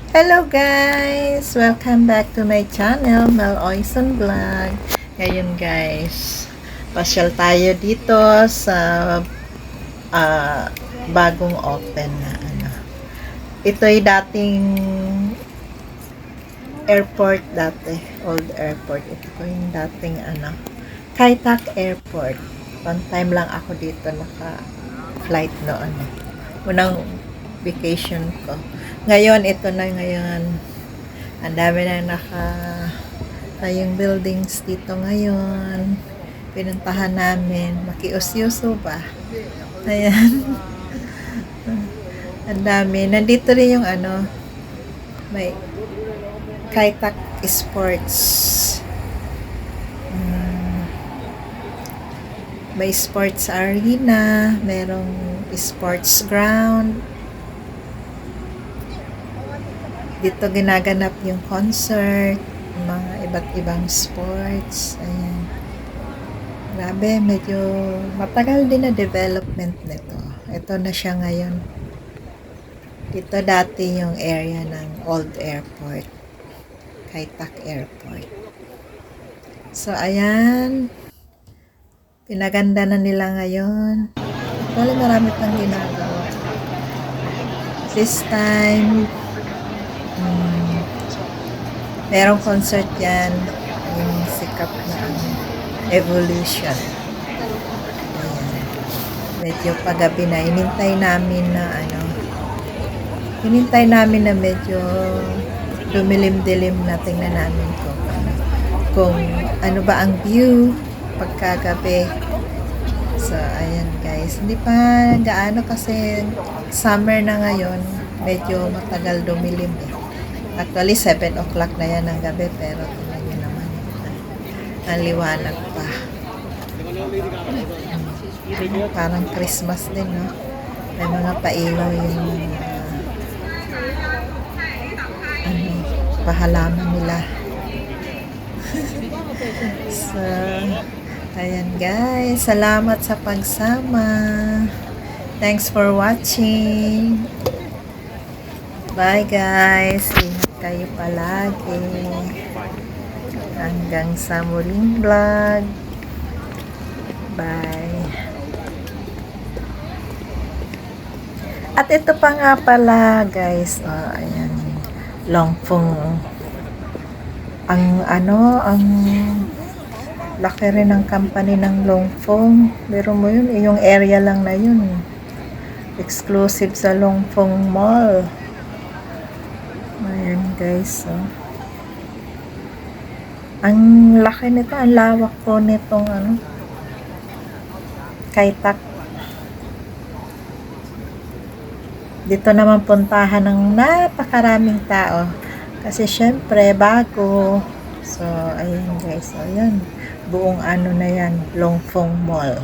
Hello guys! Welcome back to my channel, Mel Oison Vlog. Ngayon guys, pasyal tayo dito sa bagong open na ano. Ito'y dating airport dati, old airport. Ito ko yung dating Kai Tak Airport. One time lang ako dito naka-flight noon. Unang vacation ko. Ngayon, ito na ngayon. Ang dami na tayong buildings dito ngayon. Pinuntahan namin. Makiusyuso ba? Ayan. Ang dami. Nandito rin yung may Kai Tak Sports. May sports arena. Merong sports ground. Dito ginaganap yung concert, mga iba't ibang sports. Ayan. Grabe, medyo matagal din na development nito. Ito na siya ngayon. Dito dati yung area ng old airport. Kai Tak Airport. So, ayan. Pinaganda na nila ngayon. Actually, marami pang ginagawa. This time, merong concert yan, yung sikat na Evolution. Ayan. Medyo paggabi na, hinintay namin na medyo dumilim-dilim na, tingnan namin kung ano ba ang view pagkagabi. So, ayan guys, hindi pa gaano kasi summer na ngayon, medyo matagal dumilim eh. Actually, 7 o'clock na yan ng gabi, pero tingnan nyo naman. Ang liwanag pa. Parang Christmas din, no? May mga pailaw yung pahalaman nila. So, ayan guys. Salamat sa pagsama. Thanks for watching. Bye guys. Ingat kayo palagi. Hanggang sa muling vlog. Bye. At ito pa nga pala guys. Oh, ayan. Longfeng. Ang laki rin ng company ng Longfeng. Pero mo yun, yung area lang na yun. Exclusive sa Longfeng Mall. Ayan guys, so. Ang laki nito, ang lawak po nitong Kai Tak. Dito naman puntahan ng napakaraming tao. Kasi syempre, bago. So, ayan guys, so ayan. Buong na yan, Longfeng Mall.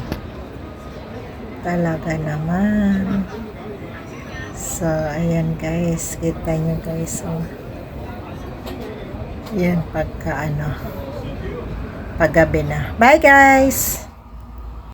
Talaga naman. So, ayan guys. Kita nyo guys. So, yan paggabi na. Bye guys!